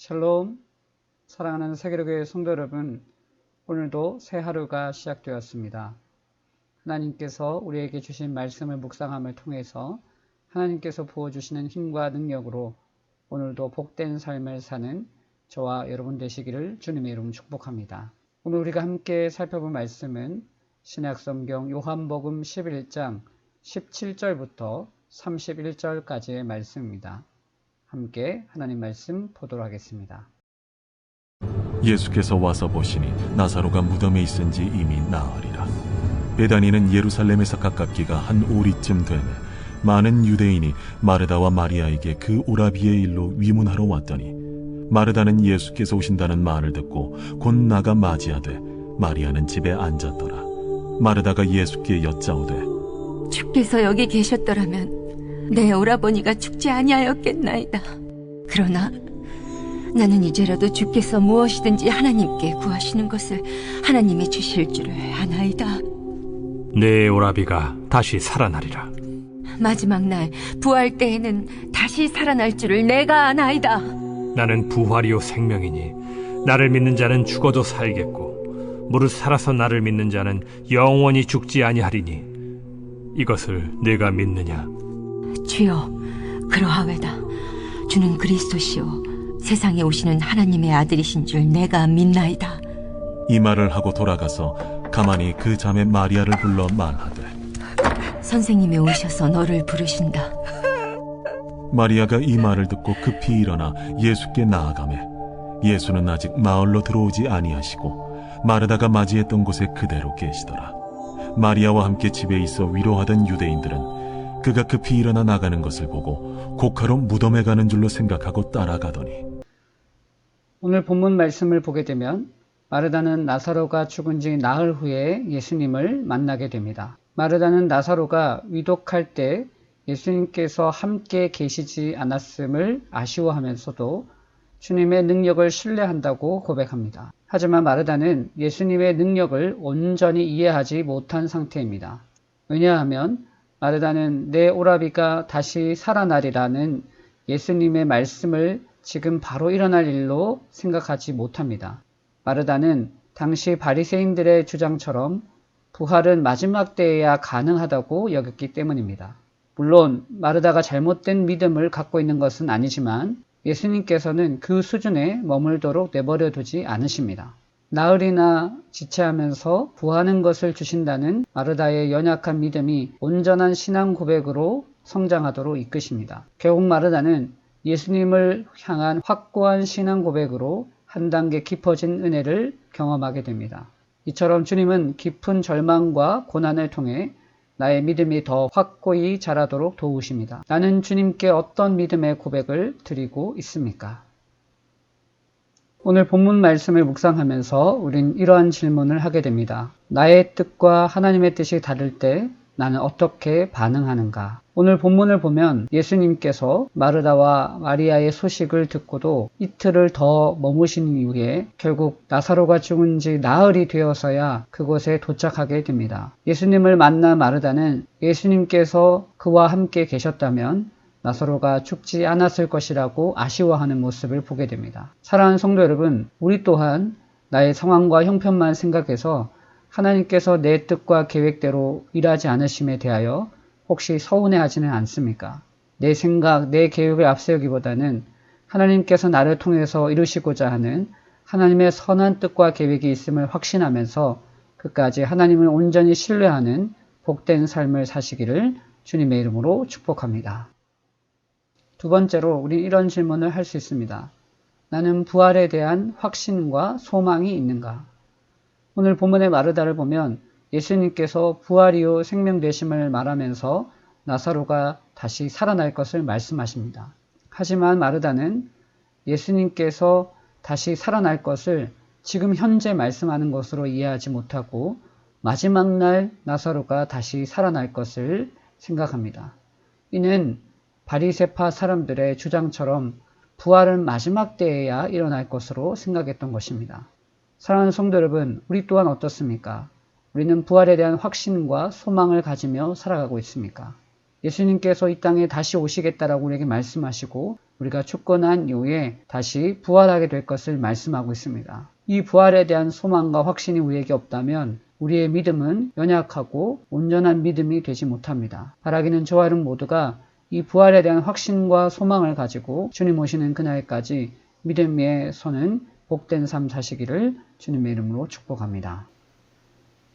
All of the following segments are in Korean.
샬롬, 사랑하는 세계로교회 성도 여러분, 오늘도 새 하루가 시작되었습니다. 하나님께서 우리에게 주신 말씀을 묵상함을 통해서 하나님께서 부어주시는 힘과 능력으로 오늘도 복된 삶을 사는 저와 여러분 되시기를 주님의 이름으로 축복합니다. 오늘 우리가 함께 살펴볼 말씀은 신약성경 요한복음 11장 17절부터 31절까지의 말씀입니다. 함께 하나님 말씀 보도록 하겠습니다. 예수께서 와서 보시니 나사로가 무덤에 있은지 이미 나으리라. 베다니는 예루살렘에서 가깝기가 한 오리쯤 되매 많은 유대인이 마르다와 마리아에게 그 오라비의 일로 위문하러 왔더니 마르다는 예수께서 오신다는 말을 듣고 곧 나가 맞이하되 마리아는 집에 앉았더라. 마르다가 예수께 여짜오되 주께서 여기 계셨더라면 내 오라버니가 죽지 아니하였겠나이다. 그러나 나는 이제라도 주께서 무엇이든지 하나님께 구하시는 것을 하나님이 주실 줄을 아나이다. 내 오라비가 다시 살아나리라. 마지막 날 부활 때에는 다시 살아날 줄을 내가 아나이다. 나는 부활이요 생명이니 나를 믿는 자는 죽어도 살겠고 무릇 살아서 나를 믿는 자는 영원히 죽지 아니하리니 이것을 내가 믿느냐? 주여, 그러하외다. 주는 그리스도시요 세상에 오시는 하나님의 아들이신 줄 내가 믿나이다. 이 말을 하고 돌아가서 가만히 그 자매 마리아를 불러 말하되 선생님이 오셔서 너를 부르신다. 마리아가 이 말을 듣고 급히 일어나 예수께 나아가매 예수는 아직 마을로 들어오지 아니하시고 마르다가 맞이했던 곳에 그대로 계시더라. 마리아와 함께 집에 있어 위로하던 유대인들은 그가 급히 일어나 나가는 것을 보고 곡하러 무덤에 가는 줄로 생각하고 따라가더니 오늘 본문 말씀을 보게 되면 마르다는 나사로가 죽은 지 나흘 후에 예수님을 만나게 됩니다. 마르다는 나사로가 위독할 때 예수님께서 함께 계시지 않았음을 아쉬워하면서도 주님의 능력을 신뢰한다고 고백합니다. 하지만 마르다는 예수님의 능력을 온전히 이해하지 못한 상태입니다. 왜냐하면 마르다는 내 오라비가 다시 살아나리라는 예수님의 말씀을 지금 바로 일어날 일로 생각하지 못합니다. 마르다는 당시 바리새인들의 주장처럼 부활은 마지막 때에야 가능하다고 여겼기 때문입니다. 물론 마르다가 잘못된 믿음을 갖고 있는 것은 아니지만 예수님께서는 그 수준에 머물도록 내버려 두지 않으십니다. 나흘이나 지체하면서 구하는 것을 주신다는 마르다의 연약한 믿음이 온전한 신앙 고백으로 성장하도록 이끄십니다. 결국 마르다는 예수님을 향한 확고한 신앙 고백으로 한 단계 깊어진 은혜를 경험하게 됩니다. 이처럼 주님은 깊은 절망과 고난을 통해 나의 믿음이 더 확고히 자라도록 도우십니다. 나는 주님께 어떤 믿음의 고백을 드리고 있습니까? 오늘 본문 말씀을 묵상하면서 우린 이러한 질문을 하게 됩니다. 나의 뜻과 하나님의 뜻이 다를 때 나는 어떻게 반응하는가? 오늘 본문을 보면 예수님께서 마르다와 마리아의 소식을 듣고도 이틀을 더 머무신 이후에 결국 나사로가 죽은 지 나흘이 되어서야 그곳에 도착하게 됩니다. 예수님을 만난 마르다는 예수님께서 그와 함께 계셨다면 나사로가 죽지 않았을 것이라고 아쉬워하는 모습을 보게 됩니다. 사랑하는 성도 여러분, 우리 또한 나의 상황과 형편만 생각해서 하나님께서 내 뜻과 계획대로 일하지 않으심에 대하여 혹시 서운해하지는 않습니까? 내 생각, 내 계획을 앞세우기보다는 하나님께서 나를 통해서 이루시고자 하는 하나님의 선한 뜻과 계획이 있음을 확신하면서 끝까지 하나님을 온전히 신뢰하는 복된 삶을 사시기를 주님의 이름으로 축복합니다. 두 번째로 우리 이런 질문을 할 수 있습니다. 나는 부활에 대한 확신과 소망이 있는가? 오늘 본문의 마르다를 보면 예수님께서 부활이요 생명 되심을 말하면서 나사로가 다시 살아날 것을 말씀하십니다. 하지만 마르다는 예수님께서 다시 살아날 것을 지금 현재 말씀하는 것으로 이해하지 못하고 마지막 날 나사로가 다시 살아날 것을 생각합니다. 이는 바리새파 사람들의 주장처럼 부활은 마지막 때에야 일어날 것으로 생각했던 것입니다. 사랑하는 성도 여러분, 우리 또한 어떻습니까? 우리는 부활에 대한 확신과 소망을 가지며 살아가고 있습니까? 예수님께서 이 땅에 다시 오시겠다라고 우리에게 말씀하시고 우리가 죽고 난 이후에 다시 부활하게 될 것을 말씀하고 있습니다. 이 부활에 대한 소망과 확신이 우리에게 없다면 우리의 믿음은 연약하고 온전한 믿음이 되지 못합니다. 바라기는 저와 여러분 모두가 이 부활에 대한 확신과 소망을 가지고 주님 오시는 그날까지 믿음 위에 서는 복된 삶 사시기를 주님의 이름으로 축복합니다.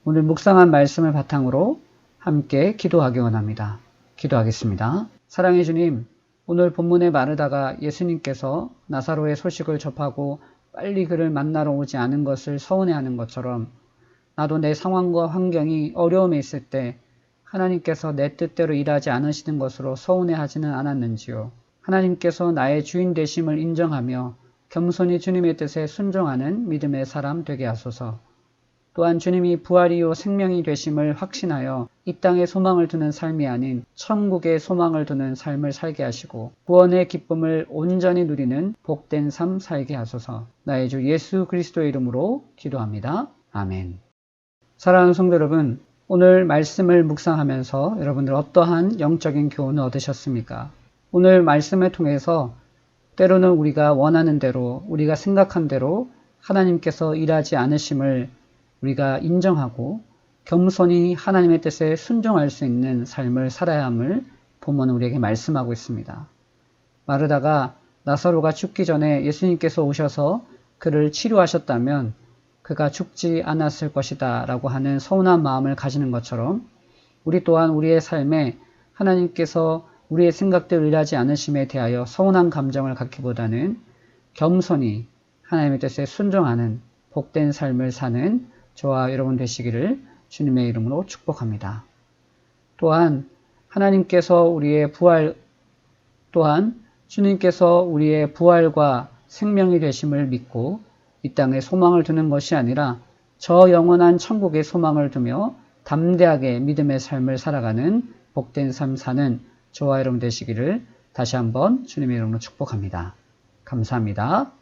오늘 묵상한 말씀을 바탕으로 함께 기도하기 원합니다. 기도하겠습니다. 사랑의 주님, 오늘 본문의 마르다가 예수님께서 나사로의 소식을 접하고 빨리 그를 만나러 오지 않은 것을 서운해하는 것처럼 나도 내 상황과 환경이 어려움에 있을 때 하나님께서 내 뜻대로 일하지 않으시는 것으로 서운해하지는 않았는지요. 하나님께서 나의 주인 되심을 인정하며 겸손히 주님의 뜻에 순종하는 믿음의 사람 되게 하소서. 또한 주님이 부활이요 생명이 되심을 확신하여 이 땅에 소망을 두는 삶이 아닌 천국에 소망을 두는 삶을 살게 하시고 구원의 기쁨을 온전히 누리는 복된 삶 살게 하소서. 나의 주 예수 그리스도의 이름으로 기도합니다. 아멘. 사랑하는 성도 여러분, 오늘 말씀을 묵상하면서 여러분들 어떠한 영적인 교훈을 얻으셨습니까? 오늘 말씀을 통해서 때로는 우리가 원하는 대로, 우리가 생각한 대로 하나님께서 일하지 않으심을 우리가 인정하고 겸손히 하나님의 뜻에 순종할 수 있는 삶을 살아야 함을 본문은 우리에게 말씀하고 있습니다. 마르다가 나사로가 죽기 전에 예수님께서 오셔서 그를 치료하셨다면 그가 죽지 않았을 것이다 라고 하는 서운한 마음을 가지는 것처럼 우리 또한 우리의 삶에 하나님께서 우리의 생각대로 일하지 않으심에 대하여 서운한 감정을 갖기보다는 겸손히 하나님의 뜻에 순종하는 복된 삶을 사는 저와 여러분 되시기를 주님의 이름으로 축복합니다. 또한 주님께서 우리의 부활과 생명이 되심을 믿고 이 땅에 소망을 두는 것이 아니라 저 영원한 천국에 소망을 두며 담대하게 믿음의 삶을 살아가는 복된 삶 사는 저와 여러분 되시기를 다시 한번 주님의 이름으로 축복합니다. 감사합니다.